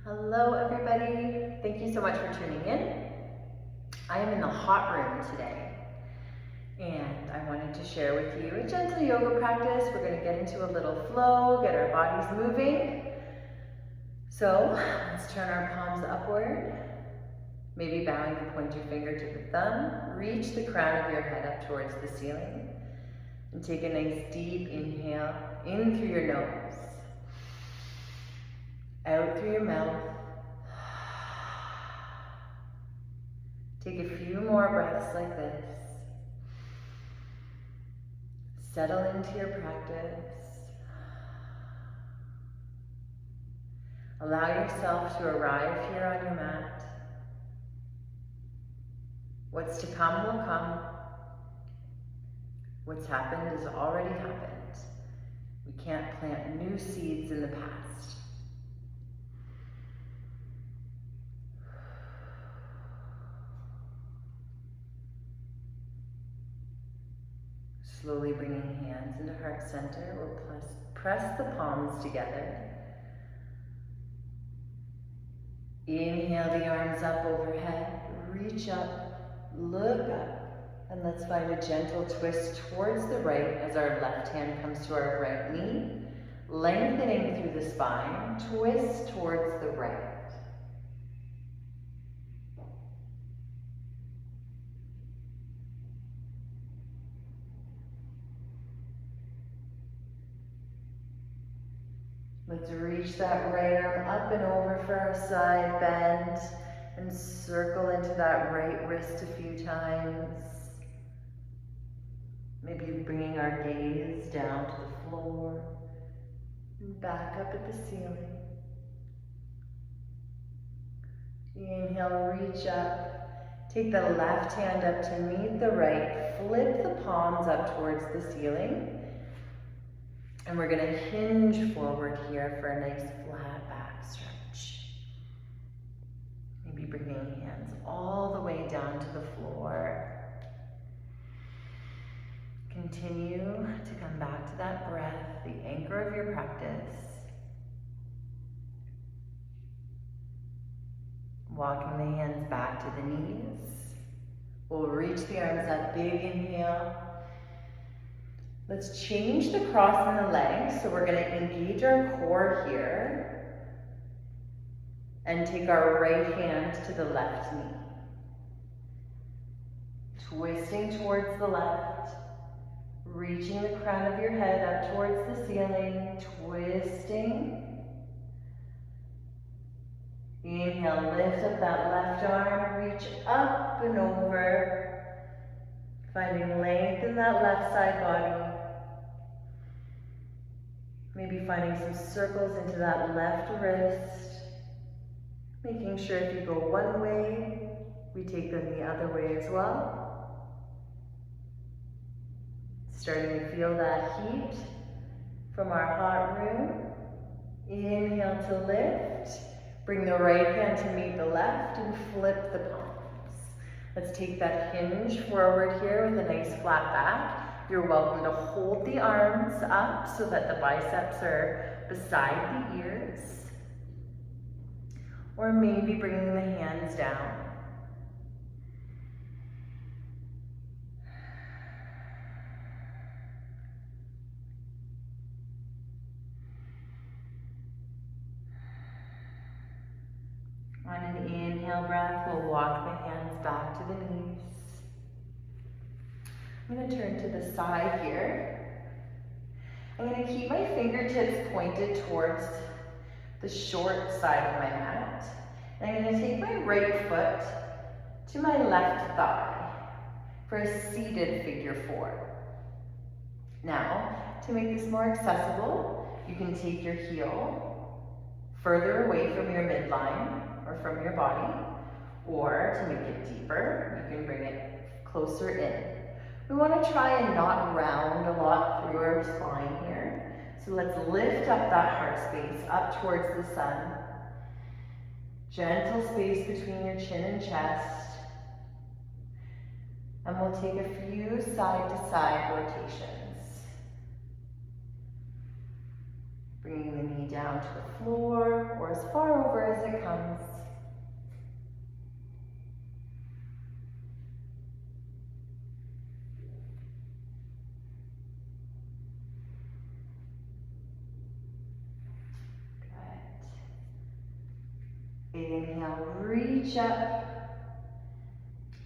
Hello everybody, thank you so much for tuning in. I am in the hot room today and I wanted to share with you a gentle yoga practice. We're going to get into a little flow, get our bodies moving. So let's turn our palms upward, maybe bowing the pointer finger to the thumb. Reach the crown of your head up towards the ceiling and take a nice deep inhale in through your nose, out through your mouth. Take a few more breaths like this. Settle into your practice. Allow yourself to arrive here on your mat. What's to come will come. What's happened has already happened. We can't plant new seeds in the past. Slowly bringing hands into heart center, we'll press the palms together. Inhale the arms up overhead, reach up, look up, and let's find a gentle twist towards the right as our left hand comes to our right knee, lengthening through the spine, twist towards the right. Let's reach that right arm up and over for our side bend and circle into that right wrist a few times. Maybe bringing our gaze down to the floor and back up at the ceiling. Inhale, reach up. Take the left hand up to meet the right. Flip the palms up towards the ceiling. And we're going to hinge forward here for a nice flat back stretch. Maybe bringing hands all the way down to the floor. Continue to come back to that breath, the anchor of your practice. Walking the hands back to the knees. We'll reach the arms up, big inhale. Let's change the cross in the legs. So we're going to engage our core here and take our right hand to the left knee. Twisting towards the left, reaching the crown of your head up towards the ceiling, twisting. Inhale, lift up that left arm, reach up and over, finding length in that left side body. Maybe finding some circles into that left wrist. Making sure if you go one way, we take them the other way as well. Starting to feel that heat from our hot room. Inhale to lift. Bring the right hand to meet the left and flip the palms. Let's take that hinge forward here with a nice flat back. You're welcome to hold the arms up so that the biceps are beside the ears. Or maybe bringing the hands down. On an inhale breath, we'll walk the hands back to the knees. I'm going to turn to the side here. I'm going to keep my fingertips pointed towards the short side of my mat. And I'm going to take my right foot to my left thigh for a seated figure four. Now, to make this more accessible, you can take your heel further away from your midline or from your body, or to make it deeper, you can bring it closer in. We want to try and not round a lot through our spine here. So let's lift up that heart space up towards the sun. Gentle space between your chin and chest. And we'll take a few side-to-side rotations. Bringing the knee down to the floor or as far over as it comes. Good. Inhale, reach up.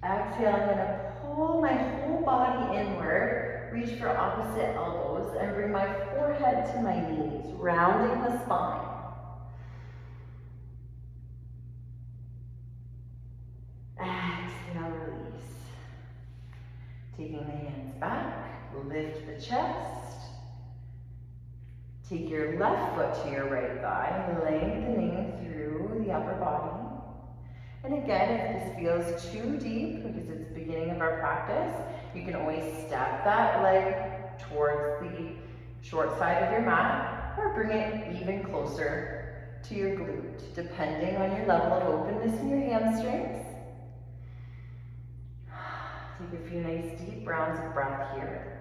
Exhale, I'm gonna pull my whole body inward, reach for opposite elbows, and bring my forehead to my knees, rounding the spine. Exhale, release. Taking the hands back, lift the chest. Take your left foot to your right thigh, lengthening through the upper body. And again, if this feels too deep, because it's the beginning of our practice, you can always step that leg towards the short side of your mat, or bring it even closer to your glute, depending on your level of openness in your hamstrings. Take a few nice deep rounds of breath here.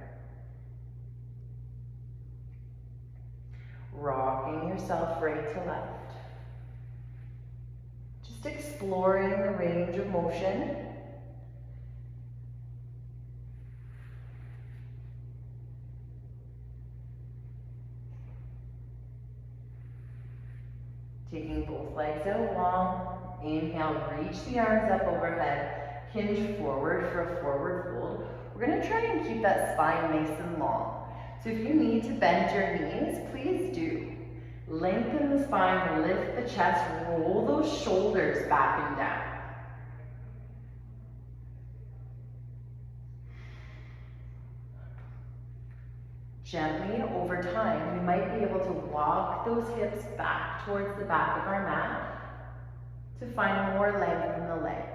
Rocking yourself right to left. Just exploring the range of motion. Taking both legs out long. Inhale, reach the arms up overhead. Hinge forward for a forward fold. We're going to try and keep that spine nice and long. So if you need to bend your knees, please do. Lengthen the spine, lift the chest, roll those shoulders back and down. Gently, over time, we might be able to walk those hips back towards the back of our mat to find more length in the legs.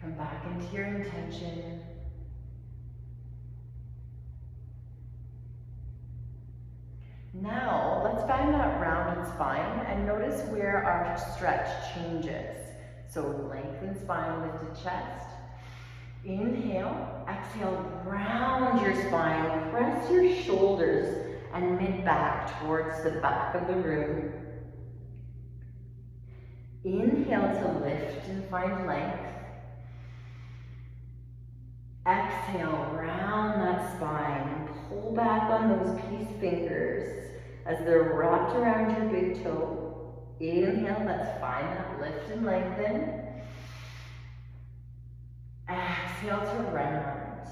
Come back into your intention. Now, let's find that rounded spine and notice where our stretch changes. So lengthen spine, lifted chest. Inhale, exhale, round your spine, press your shoulders and mid-back towards the back of the room. Inhale to lift and find length. Exhale, round that spine and pull back on those peace fingers as they're wrapped around your big toe. Inhale, let's find that lift and lengthen. Exhale to round.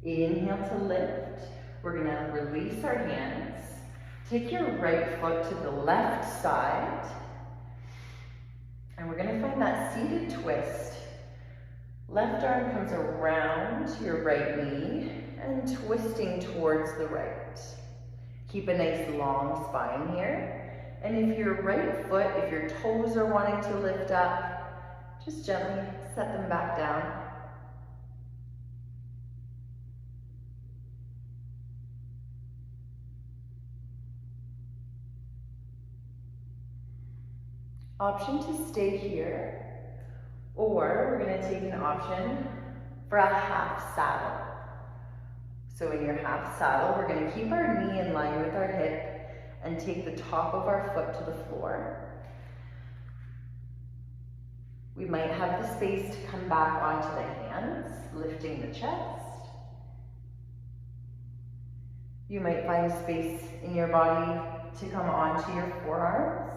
Inhale to lift. We're gonna release our hands. Take your right foot to the left side. And we're gonna find that seated twist. Left arm comes around your right knee and twisting towards the right. Keep a nice long spine here. And if your right foot, if your toes are wanting to lift up, just gently set them back down. Option to stay here. Or we're going to take an option for a half saddle. So in your half saddle, we're going to keep our knee in line with our hip and take the top of our foot to the floor. We might have the space to come back onto the hands, lifting the chest. You might find space in your body to come onto your forearms.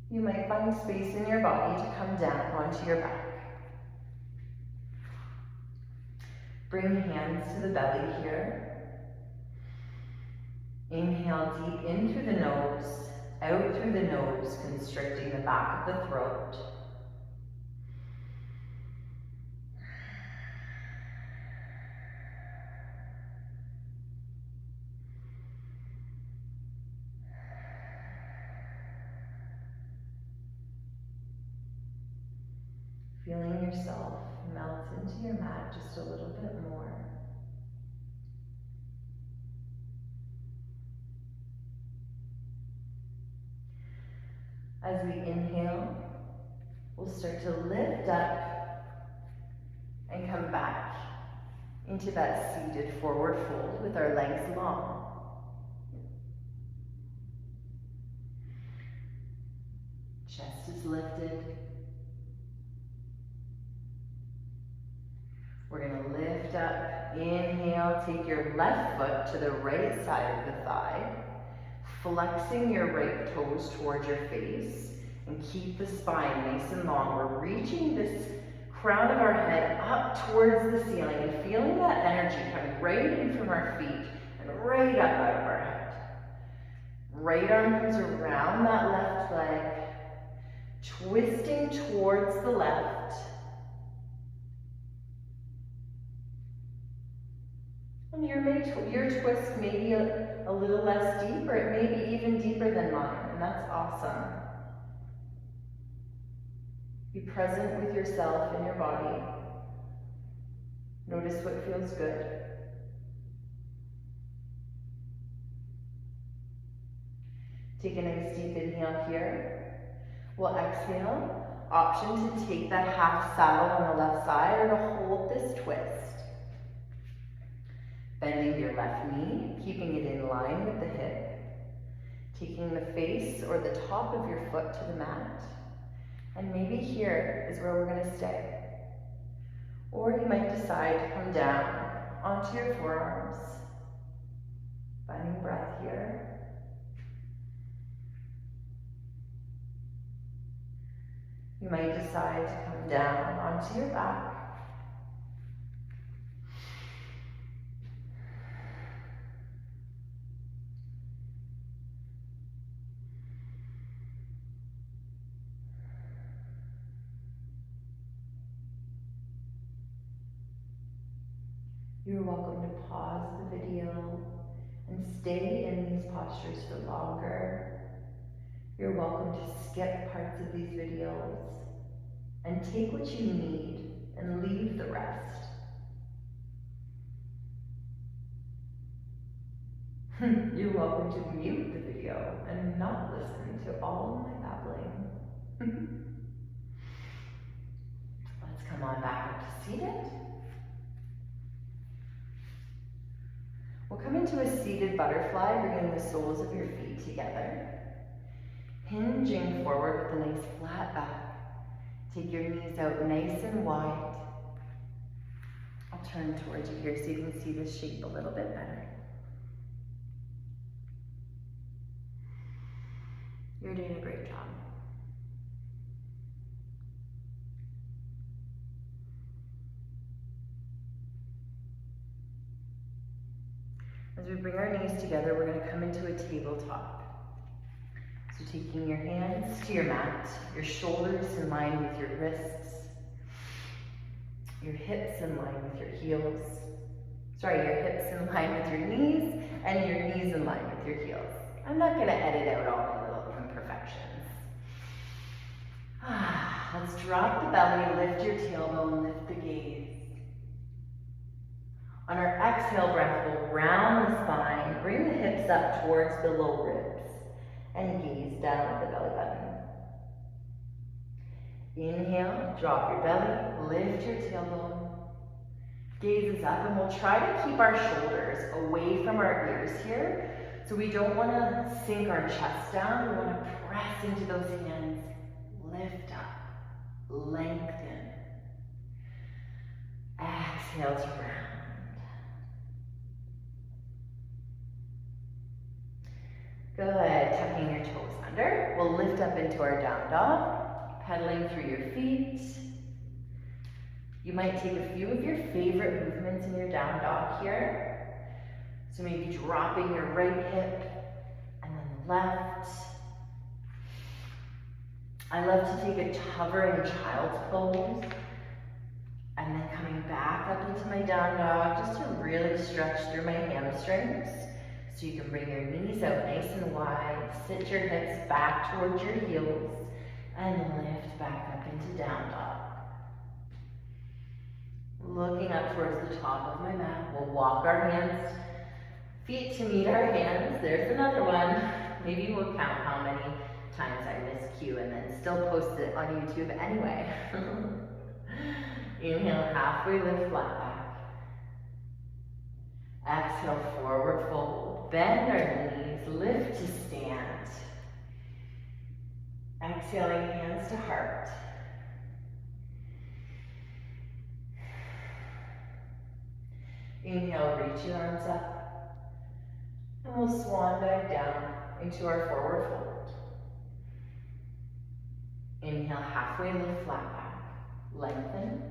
You might find space in your body to come down onto your back. Bring hands to the belly here. Inhale deep in through the nose, out through the nose, constricting the back of the throat. Feeling yourself melt into your mat just a little bit more. As we inhale, we'll start to lift up into that seated forward fold with our legs long. Chest is lifted. We're going to lift up. Inhale, take your left foot to the right side of the thigh, flexing your right toes towards your face, and keep the spine nice and long. We're reaching this crown of our head up towards the ceiling and feeling that energy coming right in from our feet and right up out of our head. Right arm comes around that left leg, twisting towards the left. And your twist may be a little less deep, or it may be even deeper than mine, and that's awesome. Be present with yourself and your body. Notice what feels good. Take a nice deep inhale here. We'll exhale. Option to take that half saddle on the left side or to hold this twist. Bending your left knee, keeping it in line with the hip. Taking the face or the top of your foot to the mat. And maybe here is where we're going to stay. Or you might decide to come down onto your forearms. Finding breath here. You might decide to come down onto your back. You're welcome to pause the video and stay in these postures for longer. You're welcome to skip parts of these videos and take what you need and leave the rest. You're welcome to mute the video and not listen to all of my babbling. Let's come on back up to seated. We'll come into a seated butterfly, bringing the soles of your feet together. Hinging forward with a nice flat back. Take your knees out nice and wide. I'll turn towards you here so you can see this shape a little bit better. You're doing a great job. As we bring our knees together, we're going to come into a tabletop. So taking your hands to your mat, your shoulders in line with your wrists, your hips in line with your heels. Sorry, your hips in line with your knees, and your knees in line with your heels. I'm not going to edit out all my little imperfections. Let's drop the belly, lift your tailbone, lift the gaze. On our exhale breath, we'll round the spine, bring the hips up towards the low ribs, and gaze down at the belly button. Inhale, drop your belly, lift your tailbone. Gaze is up, and we'll try to keep our shoulders away from our ears here. So we don't want to sink our chest down, we want to press into those hands, lift up, lengthen. Exhale to round. Good, tucking your toes under. We'll lift up into our down dog, pedaling through your feet. You might take a few of your favorite movements in your down dog here. So maybe dropping your right hip and then the left. I love to take a hovering child's pose and then coming back up into my down dog just to really stretch through my hamstrings. So you can bring your knees out nice and wide, sit your hips back towards your heels, and lift back up into down dog. Looking up towards the top of my mat, we'll walk our hands, feet to meet our hands. There's another one. Maybe we'll count how many times I miscue and then still post it on YouTube anyway. Inhale, halfway lift, flat back. Exhale, forward fold. Bend our knees, lift to stand. Exhaling, hands to heart. Inhale, reach your arms up. And we'll swan dive down into our forward fold. Inhale, halfway lift, flat back. Lengthen.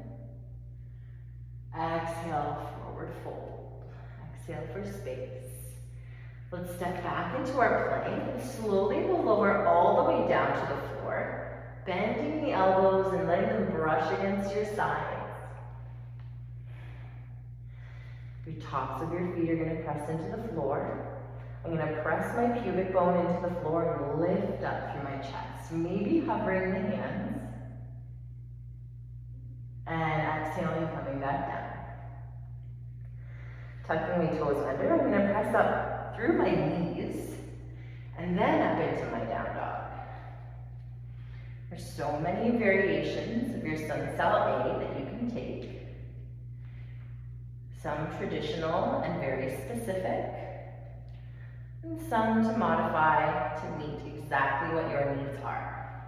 Exhale, forward fold. Exhale for space. Let's step back into our plank and slowly we'll lower all the way down to the floor, bending the elbows and letting them brush against your sides. Your tops of your feet are going to press into the floor. I'm going to press my pubic bone into the floor and lift up through my chest, maybe hovering the hands. And exhaling, coming back down. Tucking my toes under, I'm going to press up through my knees and then up into my down dog. There's so many variations of your sun cell A that you can take. Some traditional and very specific, and some to modify to meet exactly what your needs are.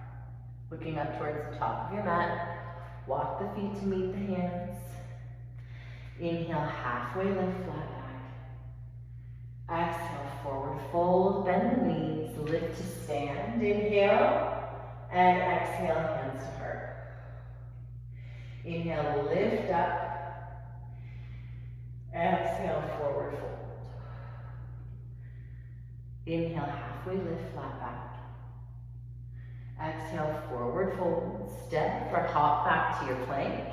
Looking up towards the top of your mat, walk the feet to meet the hands. Inhale, halfway lift, flat back. Exhale, forward fold, bend the knees, lift to stand. Inhale, and exhale, hands to heart. Inhale, lift up. Exhale, forward fold. Inhale, halfway lift, flat back. Exhale, forward fold. Step or hop back to your plank.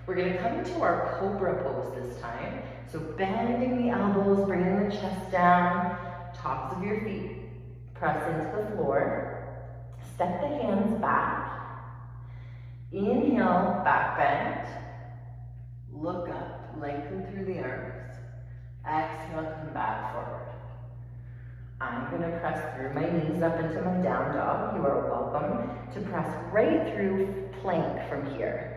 We're going to come into our cobra pose this time. So bending the elbows, bringing the chest down, tops of your feet press into the floor. Step the hands back. Inhale, back bend. Look up, lengthen through the arms. Exhale, come back forward. I'm going to press through my knees up into my down dog. You are welcome to press right through plank from here.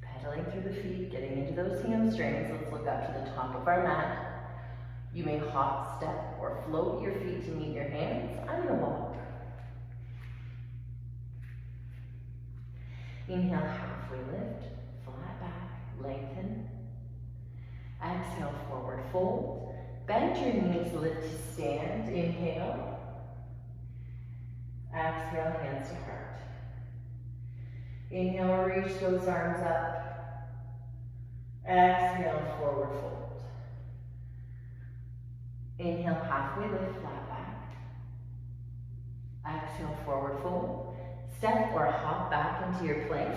Pedaling through the feet, getting into those hamstrings. Let's look up to the top of our mat. You may hop, step, or float your feet to meet your hands. I'm going to walk. Inhale, halfway lift, flat back, lengthen. Exhale, forward fold. Bend your knees, lift to stand. Inhale. Exhale, hands to heart. Inhale, reach those arms up. Exhale, forward fold. Inhale, halfway lift, flat back. Exhale, forward fold. Step or hop back into your plank.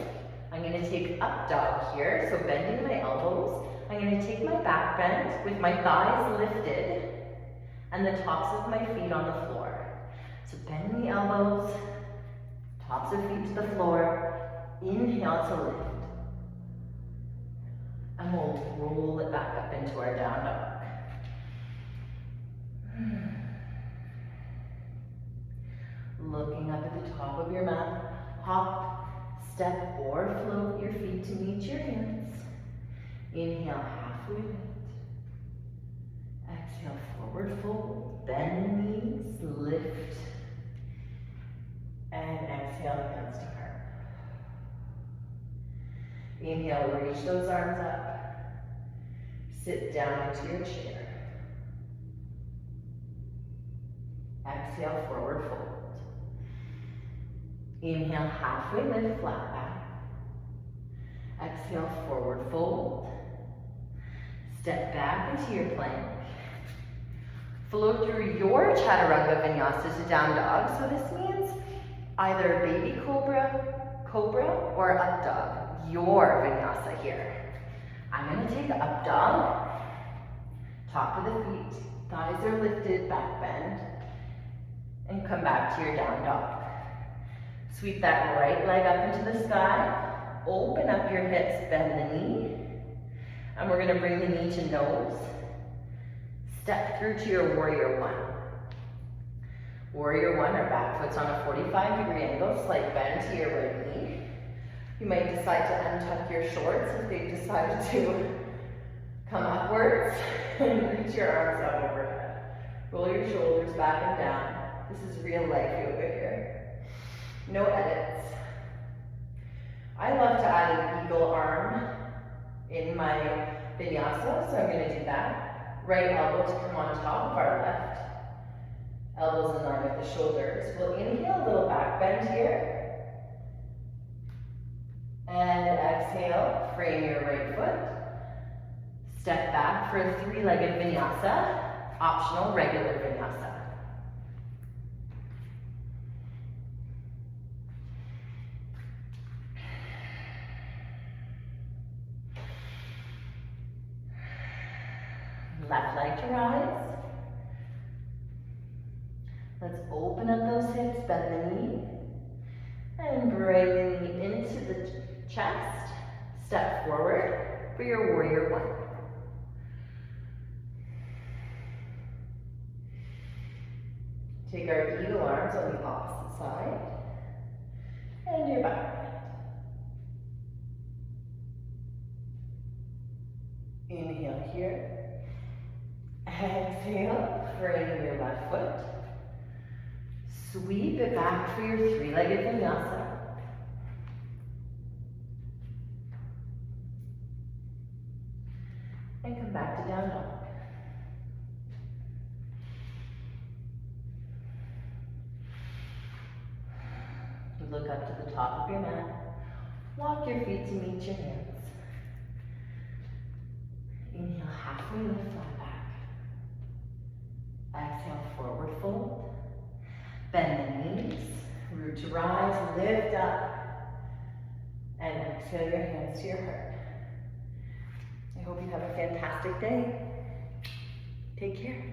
I'm going to take up dog here, so bending my elbows. I'm going to take my back bend with my thighs lifted and the tops of my feet on the floor. So bend the elbows, tops of feet to the floor. Inhale to lift. And we'll roll it back up into our down dog. Looking up at the top of your mat, hop, step, or float your feet to meet your hands. Inhale, halfway lift. Exhale, forward fold. Bend the knees, lift. And exhale, hands to heart. Inhale, reach those arms up. Sit down into your chair. Exhale, forward fold. Inhale, halfway lift, flat back. Exhale, forward fold. Step back into your plank. Flow through your chaturanga vinyasa to down dog. So this means either baby cobra, or up dog. Your vinyasa here. I'm going to take up dog. Top of the feet. Thighs are lifted, back bend. And come back to your down dog. Sweep that right leg up into the sky. Open up your hips, bend the knee. And we're going to bring the knee to nose. Step through to your warrior one. Warrior one, our back foot's on a 45-degree angle. Slight bend to your right knee. You might decide to untuck your shorts if they've decided to come upwards and reach your arms out overhead. Roll your shoulders back and down. This is real life yoga here. No edits. I love to add an eagle arm in my vinyasa, so I'm going to do that. Right elbow to come on top of our left. Elbows in line with the shoulders. We'll inhale, a little back bend here. And exhale, frame your right foot. Step back for a three-legged vinyasa, optional regular vinyasa. Left leg to rise. Let's open up those hips, bend the knee, and bring the knee into the chest. Step forward for your warrior one. Take our eagle arms on the opposite side, and your back bend. Inhale here. Exhale, frame your left foot. Sweep it back for your three-legged vinyasa. And come back to down dog. Look up to the top of your mat. Walk your feet to meet your hands. Inhale, halfway lift, flat back. Exhale, forward fold. Bend the knees, root to rise, lift up. And exhale your hands to your heart. I hope you have a fantastic day. Take care.